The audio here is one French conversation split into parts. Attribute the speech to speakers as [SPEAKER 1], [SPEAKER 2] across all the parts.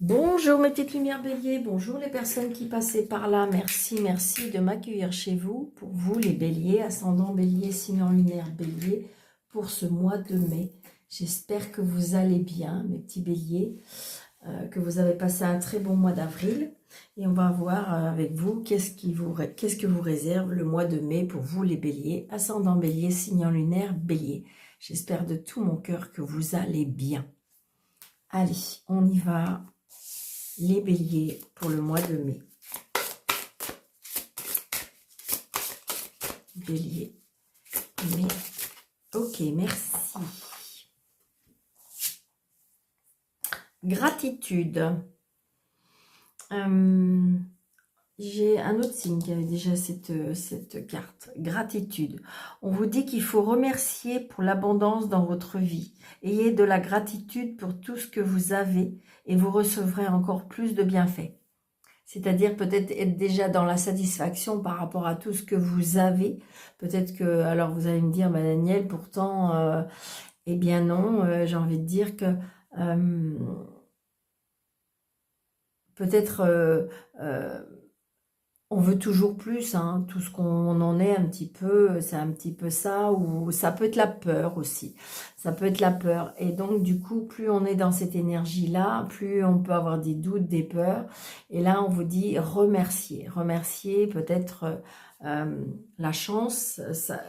[SPEAKER 1] Bonjour mes petites lumières béliers, bonjour les personnes qui passaient par là, merci de m'accueillir chez vous, pour vous les béliers, ascendant bélier, signe lunaire bélier, pour ce mois de mai. J'espère que vous allez bien mes petits béliers, que vous avez passé un très bon mois d'avril, et on va voir avec vous qu'est-ce que vous réserve le mois de mai pour vous les béliers, ascendant bélier, signe lunaire bélier. J'espère de tout mon cœur que vous allez bien. Allez, on y va. Les béliers pour le mois de mai. Bélier. Mai. Ok, merci. Gratitude. J'ai un autre signe qui avait déjà cette carte. Gratitude. On vous dit qu'il faut remercier pour l'abondance dans votre vie. Ayez de la gratitude pour tout ce que vous avez et vous recevrez encore plus de bienfaits. C'est-à-dire peut-être être déjà dans la satisfaction par rapport à tout ce que vous avez. Peut-être que, alors vous allez me dire, bah Daniel, pourtant, eh bien non, j'ai envie de dire que peut-être on veut toujours plus, hein, tout ce qu'on en est un petit peu, c'est un petit peu ça, ou ça peut être la peur aussi, ça peut être la peur, et donc du coup, plus on est dans cette énergie-là, plus on peut avoir des doutes, des peurs, et là on vous dit remercier peut-être la chance, ça,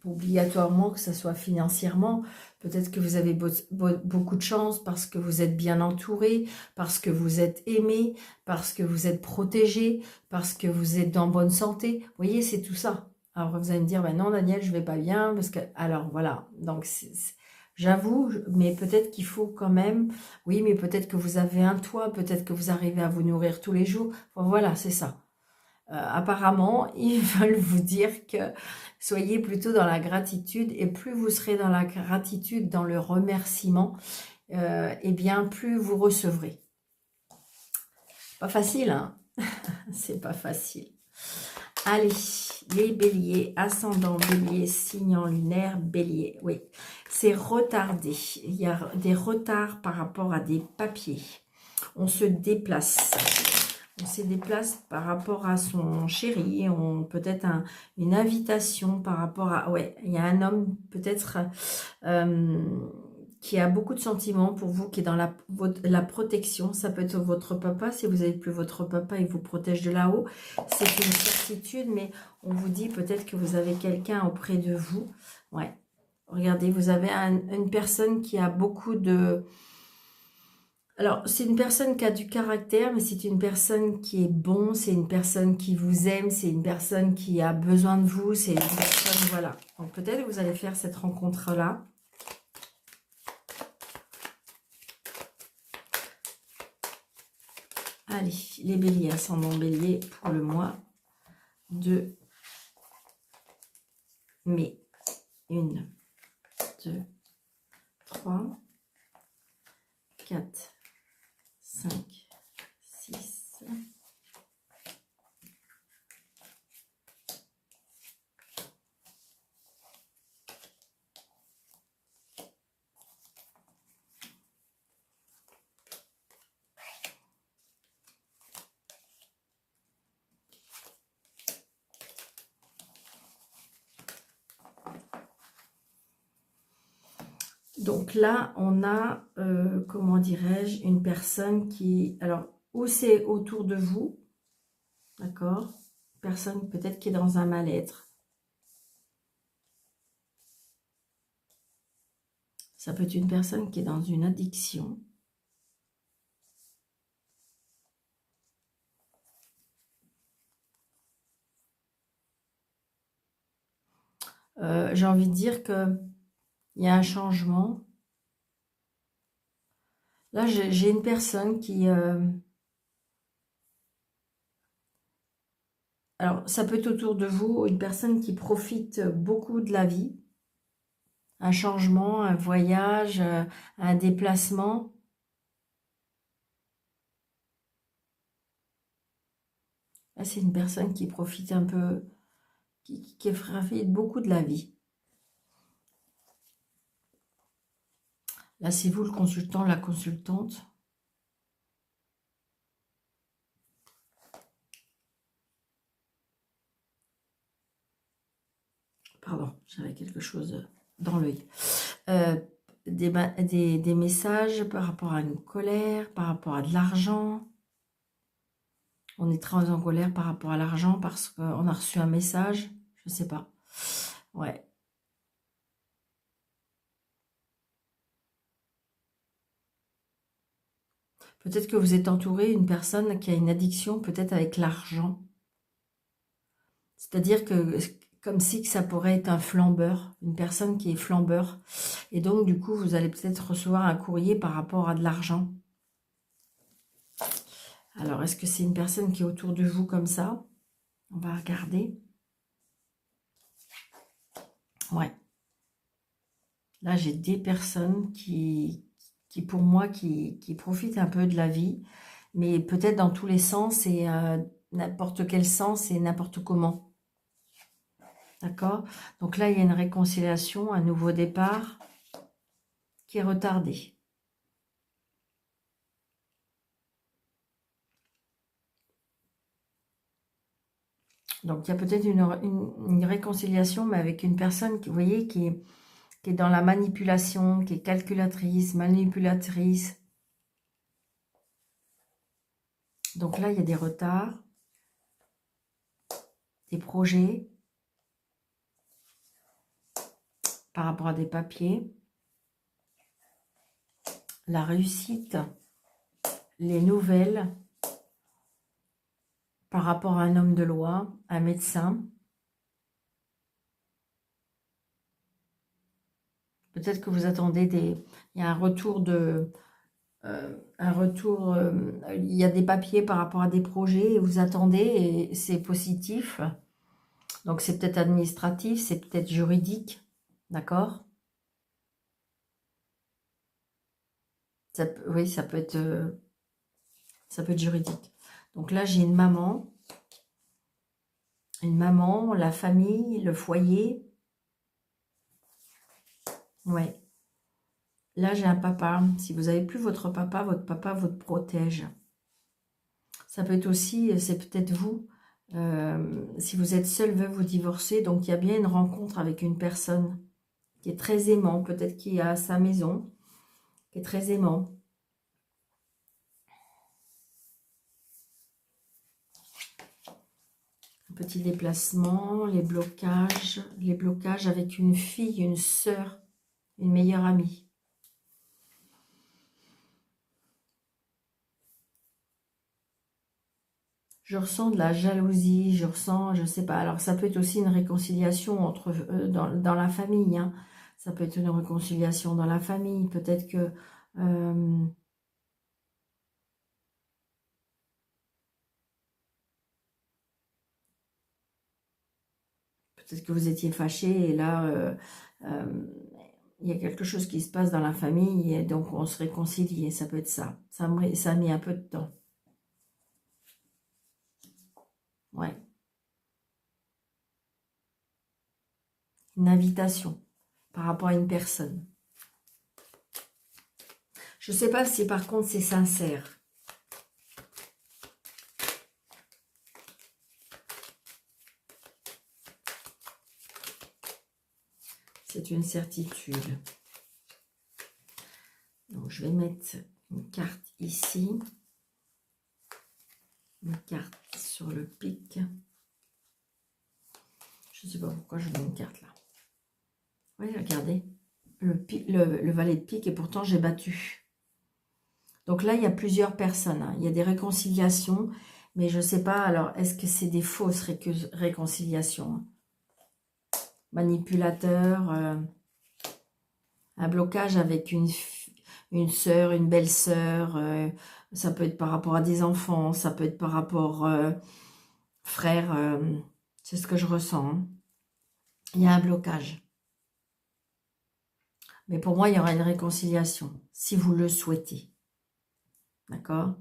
[SPEAKER 1] obligatoirement que ça soit financièrement, peut-être que vous avez beaucoup de chance parce que vous êtes bien entouré, parce que vous êtes aimé, parce que vous êtes protégé, parce que vous êtes en bonne santé. Vous voyez, c'est tout ça. Alors vous allez me dire, ben non Daniel, je vais pas bien, parce que... Alors voilà, donc j'avoue, mais peut-être qu'il faut quand même... Oui, mais peut-être que vous avez un toit, peut-être que vous arrivez à vous nourrir tous les jours. Enfin, voilà, c'est ça. Apparemment, ils veulent vous dire que soyez plutôt dans la gratitude, et plus vous serez dans la gratitude, dans le remerciement, et bien plus vous recevrez. Pas facile, hein. C'est pas facile. Allez, les béliers, ascendant bélier, signe en lunaire, bélier. Oui, c'est retardé. Il y a des retards par rapport à des papiers. On se déplace. On se déplace par rapport à son chéri. Peut-être une invitation par rapport à... Ouais, il y a un homme peut-être... qui a beaucoup de sentiments pour vous, qui est dans la protection. Ça peut être votre papa, si vous n'avez plus votre papa, il vous protège de là-haut. C'est une certitude, mais on vous dit peut-être que vous avez quelqu'un auprès de vous. Ouais. Regardez, vous avez une personne qui a beaucoup de... Alors, c'est une personne qui a du caractère, mais c'est une personne qui est bon, c'est une personne qui vous aime, c'est une personne qui a besoin de vous, c'est une personne... Voilà. Donc, peut-être que vous allez faire cette rencontre-là. Allez, les béliers, ascendant bélier pour le mois de mai. 1, 2, 3, 4, 5, 6. Donc là, on a, comment dirais-je, une personne qui... Alors, ou c'est autour de vous, d'accord? Personne peut-être qui est dans un mal-être. Ça peut être une personne qui est dans une addiction. J'ai envie de dire que il y a un changement. Là, j'ai une personne qui... alors, ça peut être autour de vous, une personne qui profite beaucoup de la vie. Un changement, un voyage, un déplacement. Là, c'est une personne qui profite un peu, qui profite beaucoup de la vie. Là, c'est vous le consultant, la consultante. Pardon, j'avais quelque chose dans l'œil. Des messages par rapport à une colère, par rapport à de l'argent. On est très en colère par rapport à l'argent parce qu'on a reçu un message. Je sais pas. Ouais. Peut-être que vous êtes entouré d'une personne qui a une addiction, peut-être avec l'argent. C'est-à-dire que, comme si que ça pourrait être un flambeur, une personne qui est flambeur. Et donc, du coup, vous allez peut-être recevoir un courrier par rapport à de l'argent. Alors, est-ce que c'est une personne qui est autour de vous comme ça? On va regarder. Ouais. Là, j'ai des personnes pour moi, qui profitent un peu de la vie, mais peut-être dans tous les sens et n'importe quel sens et n'importe comment. D'accord? Donc là, il y a une réconciliation, un nouveau départ qui est retardé. Donc, il y a peut-être une réconciliation, mais avec une personne, vous voyez, qui est dans la manipulation, qui est calculatrice, manipulatrice. Donc là, il y a des retards, des projets par rapport à des papiers, la réussite, les nouvelles par rapport à un homme de loi, un médecin. Peut-être que vous attendez il y a un retour il y a des papiers par rapport à des projets et vous attendez et c'est positif. Donc c'est peut-être administratif, c'est peut-être juridique, d'accord? Oui, ça peut être juridique. Donc là, j'ai une maman, la famille, le foyer. Ouais. Là, j'ai un papa. Si vous n'avez plus votre papa vous protège. Ça peut être aussi, c'est peut-être vous, si vous êtes seul, veut vous divorcer. Donc, il y a bien une rencontre avec une personne qui est très aimant, peut-être qui a sa maison, qui est très aimant. Un petit déplacement, les blocages avec une fille, une sœur, une meilleure amie. Je ressens de la jalousie, je ressens, je sais pas. Alors, ça peut être aussi une réconciliation dans la famille. Hein. Ça peut être une réconciliation dans la famille. Peut-être que vous étiez fâché et là, il y a quelque chose qui se passe dans la famille et donc on se réconcilie. Et ça peut être ça. Ça a mis un peu de temps. Ouais. Une invitation par rapport à une personne. Je ne sais pas si par contre c'est sincère. C'est une certitude. Donc je vais mettre une carte ici. Une carte sur le pic. Je ne sais pas pourquoi je mets une carte là. Oui, regardez. Le valet de pique et pourtant j'ai battu. Donc là, il y a plusieurs personnes. Hein. Il y a des réconciliations, mais je ne sais pas. Alors, est-ce que c'est des fausses réconciliations? Hein. Manipulateur, un blocage avec une sœur, une belle-sœur. Ça peut être par rapport à des enfants, ça peut être par rapport frère. C'est ce que je ressens. Hein. Il y a un blocage. Mais pour moi, il y aura une réconciliation, si vous le souhaitez. D'accord?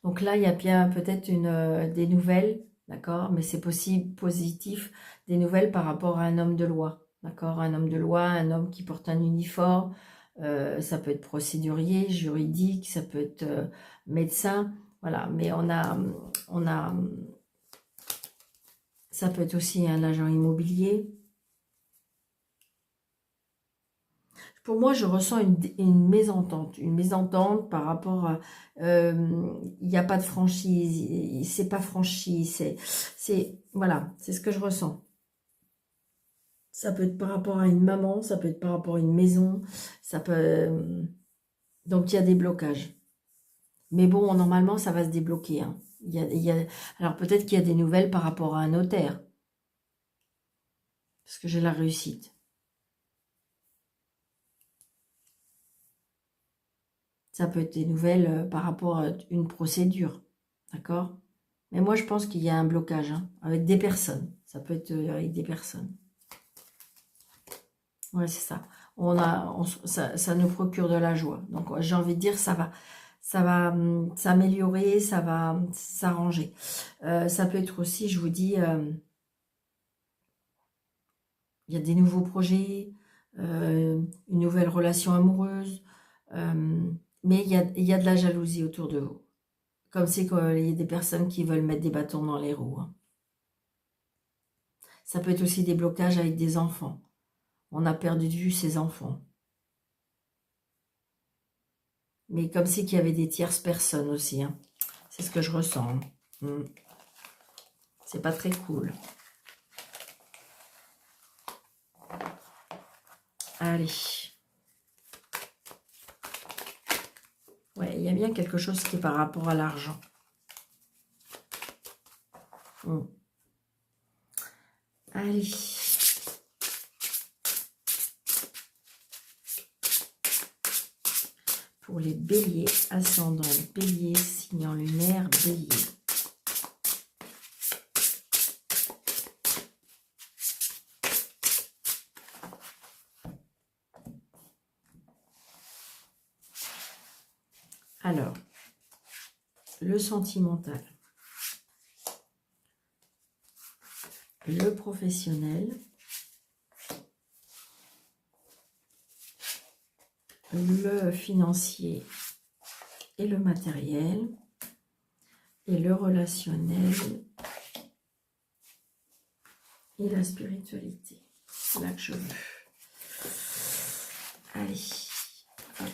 [SPEAKER 1] Donc là, il y a bien peut-être des nouvelles, d'accord? Mais c'est possible, positif, des nouvelles par rapport à un homme de loi, d'accord? Un homme de loi, un homme qui porte un uniforme, ça peut être procédurier, juridique, ça peut être médecin, voilà. Mais on a Ça peut être aussi un agent immobilier. Pour moi, je ressens une mésentente. Une mésentente par rapport à... Il n'y a pas de franchise, c'est pas franchi, voilà, c'est ce que je ressens. Ça peut être par rapport à une maman, ça peut être par rapport à une maison, ça peut... Donc, il y a des blocages. Mais bon, normalement, ça va se débloquer, hein. Alors, peut-être qu'il y a des nouvelles par rapport à un notaire. Parce que j'ai la réussite. Ça peut être des nouvelles par rapport à une procédure. D'accord? Mais moi, je pense qu'il y a un blocage, hein, avec des personnes. Ça peut être avec des personnes. Ouais, c'est ça. Ça nous procure de la joie. Donc, j'ai envie de dire, ça va s'améliorer, ça va s'arranger. Ça peut être aussi, je vous dis, il y a des nouveaux projets, une nouvelle relation amoureuse, mais il y a de la jalousie autour de vous. Comme c'est qu'il y a des personnes qui veulent mettre des bâtons dans les roues, hein. Ça peut être aussi des blocages avec des enfants. On a perdu de vue ses enfants. Mais comme c'est qu'il y avait des tierces personnes aussi, hein. C'est ce que je ressens, hein. C'est pas très cool. Allez. Ouais, il y a bien quelque chose qui est par rapport à l'argent. Allez. Pour les béliers, ascendant bélier, signe lunaire, bélier. Alors, le sentimental, le professionnel, le financier et le matériel, et le relationnel et la spiritualité. C'est là que je veux. Allez, hop.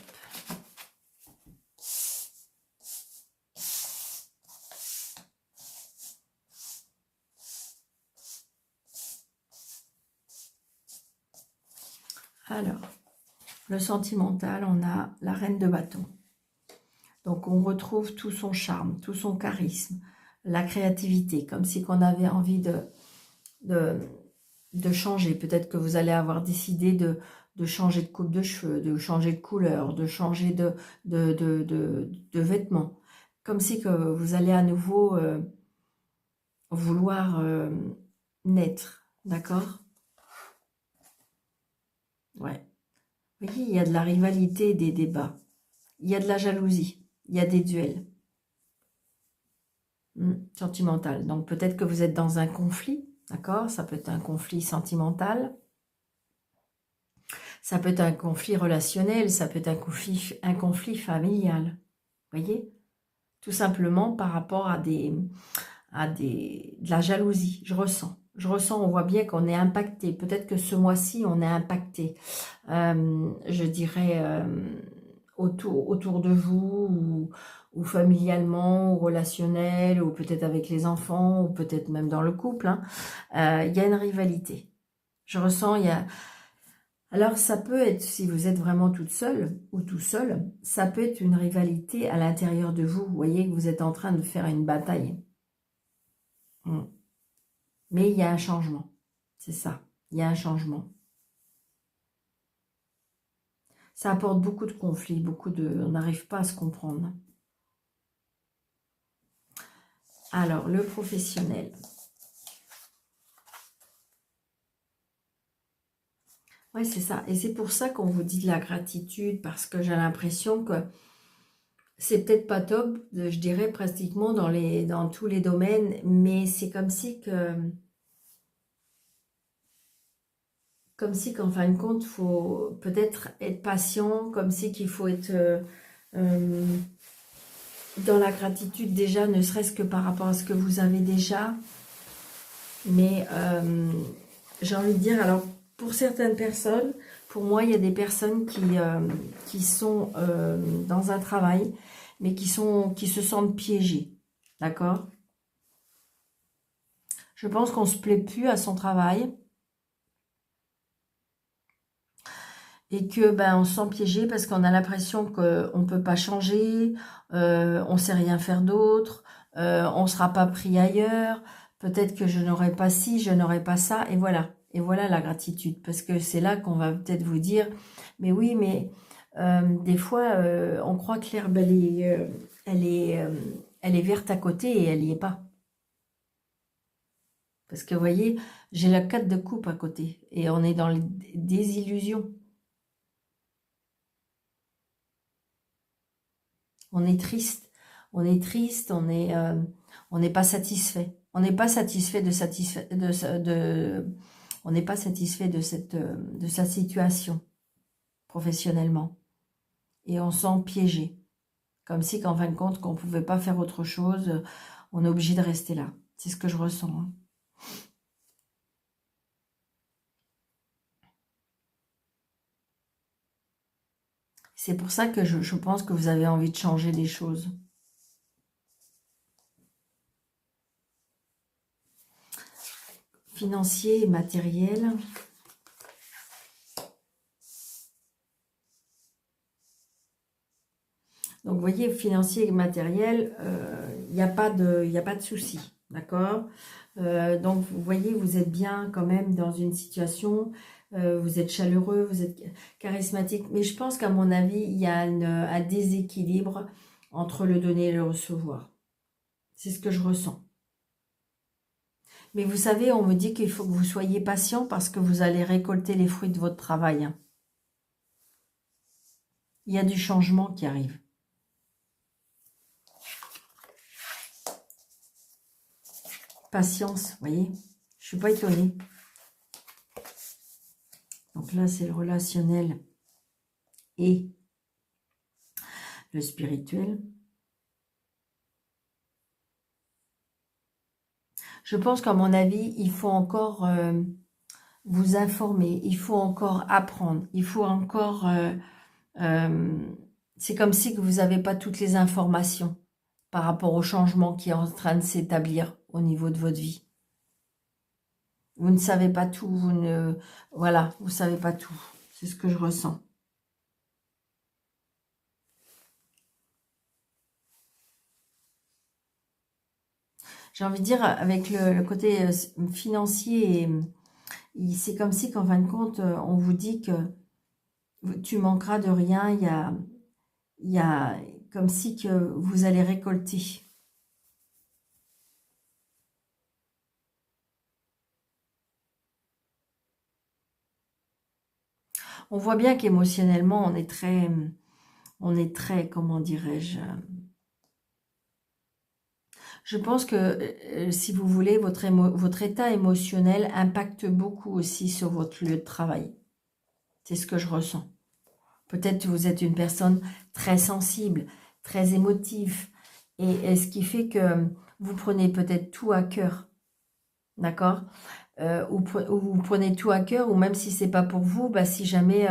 [SPEAKER 1] Alors, le sentimental, on a la reine de bâton. Donc, on retrouve tout son charme, tout son charisme, la créativité, comme si on avait envie de changer. Peut-être que vous allez avoir décidé de changer de coupe de cheveux, de changer de couleur, de changer de vêtements. Comme si que vous allez à nouveau vouloir naître, d'accord? Ouais. Vous voyez, il y a de la rivalité, des débats. Il y a de la jalousie. Il y a des duels. Sentimental. Donc peut-être que vous êtes dans un conflit, d'accord? Ça peut être un conflit sentimental. Ça peut être un conflit relationnel. Ça peut être un conflit familial. Vous voyez? Tout simplement par rapport à de la jalousie. Je ressens, on voit bien qu'on est impacté. Peut-être que ce mois-ci, on est impacté. Je dirais autour de vous, ou familialement, ou relationnel, ou peut-être avec les enfants, ou peut-être même dans le couple, hein. Il y a une rivalité. Je ressens, il y a... Alors, ça peut être, si vous êtes vraiment toute seule ou tout seul, ça peut être une rivalité à l'intérieur de vous. Vous voyez que vous êtes en train de faire une bataille. Mais il y a un changement. C'est ça. Il y a un changement. Ça apporte beaucoup de conflits, on n'arrive pas à se comprendre. Alors, le professionnel. Oui, c'est ça. Et c'est pour ça qu'on vous dit de la gratitude, parce que j'ai l'impression que c'est peut-être pas top, je dirais pratiquement dans tous les domaines, mais c'est comme si qu'en fin de compte, il faut peut-être être patient, comme si qu'il faut être dans la gratitude déjà, ne serait-ce que par rapport à ce que vous avez déjà. Mais j'ai envie de dire, alors pour certaines personnes, pour moi, il y a des personnes qui sont dans un travail, mais qui se sentent piégées. D'accord? Je pense qu'on se plaît plus à son travail et que ben on se sent piégé parce qu'on a l'impression qu'on ne peut pas changer, on sait rien faire d'autre, on ne sera pas pris ailleurs, peut-être que je n'aurai pas ci, je n'aurai pas ça, et voilà. Et voilà la gratitude, parce que c'est là qu'on va peut-être vous dire, mais oui, mais des fois, on croit que l'herbe, elle est verte à côté et elle n'y est pas. Parce que vous voyez, j'ai la 4 de coupe à côté, et on est dans les désillusions. On est triste, on n'est pas satisfait. On n'est pas satisfait on n'est pas satisfait de sa situation professionnellement. Et on sent piégé. Comme si qu'en fin de compte, qu'on ne pouvait pas faire autre chose, on est obligé de rester là. C'est ce que je ressens. Hein. C'est pour ça que je pense que vous avez envie de changer des choses. Financier et matériel. Donc, vous voyez, financier et matériel, il n'y a pas de souci, d'accord? Donc, vous voyez, vous êtes bien quand même dans une situation, vous êtes chaleureux, vous êtes charismatique. Mais je pense qu'à mon avis, il y a un déséquilibre entre le donner et le recevoir. C'est ce que je ressens. Mais vous savez, on me dit qu'il faut que vous soyez patient parce que vous allez récolter les fruits de votre travail. Hein. Il y a du changement qui arrive. Patience, vous voyez, je suis pas étonnée. Donc là, c'est le relationnel et le spirituel. Je pense qu'à mon avis, il faut encore vous informer, il faut encore apprendre, il faut encore... c'est comme si que vous n'avez pas toutes les informations par rapport au changement qui est en train de s'établir au niveau de votre vie. Vous ne savez pas tout, voilà, vous ne savez pas tout. C'est ce que je ressens. J'ai envie de dire, avec le côté financier, c'est comme si qu'en fin de compte, on vous dit que tu manqueras de rien, il y a comme si que vous allez récolter. On voit bien qu'émotionnellement, on est très, comment dirais-je, je pense que, si vous voulez, votre état émotionnel impacte beaucoup aussi sur votre lieu de travail. C'est ce que je ressens. Peut-être que vous êtes une personne très sensible, très émotive, et ce qui fait que vous prenez peut-être tout à cœur, d'accord? Ou vous prenez tout à cœur, ou même si c'est pas pour vous, bah, si jamais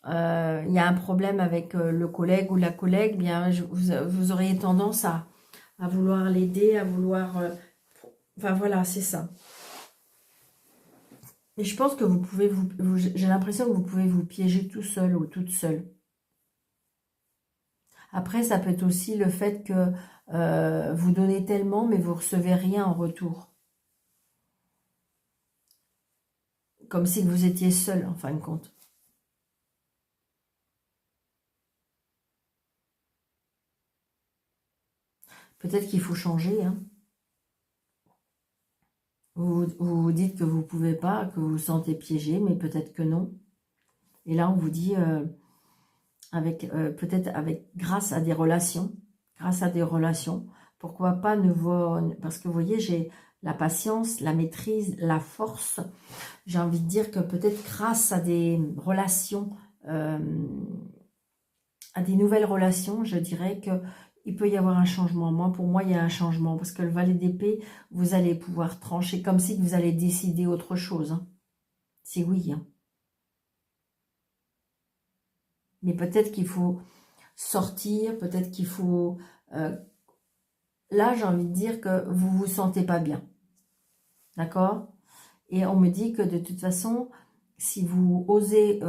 [SPEAKER 1] il y a un problème avec le collègue ou la collègue, bien vous auriez tendance à vouloir l'aider, à vouloir... enfin voilà, c'est ça. Et je pense que vous pouvez j'ai l'impression que vous pouvez vous piéger tout seul ou toute seule. Après, ça peut être aussi le fait que vous donnez tellement, mais vous recevez rien en retour. Comme si vous étiez seul, en fin de compte. Peut-être qu'il faut changer, hein. Vous dites que vous ne pouvez pas, que vous vous sentez piégé, mais peut-être que non. Et là, on vous dit, peut-être grâce à des relations, pourquoi pas parce que vous voyez, j'ai la patience, la maîtrise, la force. J'ai envie de dire que peut-être grâce à des relations, à des nouvelles relations, je dirais que il peut y avoir un changement. Moi, pour moi, il y a un changement. Parce que le valet d'épée, vous allez pouvoir trancher comme si vous allez décider autre chose. Hein. C'est oui. Hein. Mais peut-être qu'il faut sortir, peut-être qu'il faut... là, j'ai envie de dire que vous vous sentez pas bien. D'accord? Et on me dit que de toute façon, si vous osez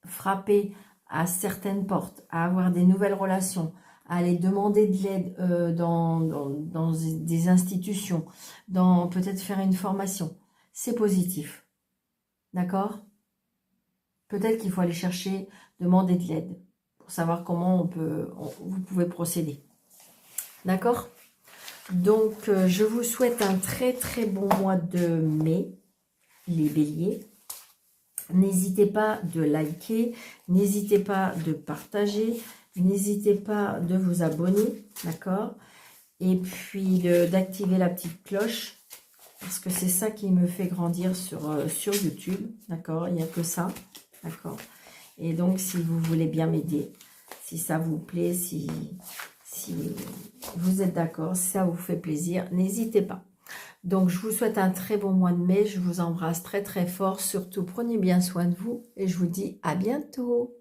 [SPEAKER 1] frapper à certaines portes, à avoir des nouvelles relations, à aller demander de l'aide dans des institutions, dans peut-être faire une formation, c'est positif. D'accord? Peut-être qu'il faut aller chercher, demander de l'aide pour savoir comment vous pouvez procéder. D'accord? Donc, je vous souhaite un très très bon mois de mai, les béliers. N'hésitez pas de liker, n'hésitez pas de partager, n'hésitez pas de vous abonner, d'accord? Et puis d'activer la petite cloche, parce que c'est ça qui me fait grandir sur YouTube, d'accord? Il n'y a que ça, d'accord? Et donc, si vous voulez bien m'aider, si ça vous plaît, si vous êtes d'accord, si ça vous fait plaisir, n'hésitez pas. Donc, je vous souhaite un très bon mois de mai. Je vous embrasse très très fort. Surtout, prenez bien soin de vous et je vous dis à bientôt.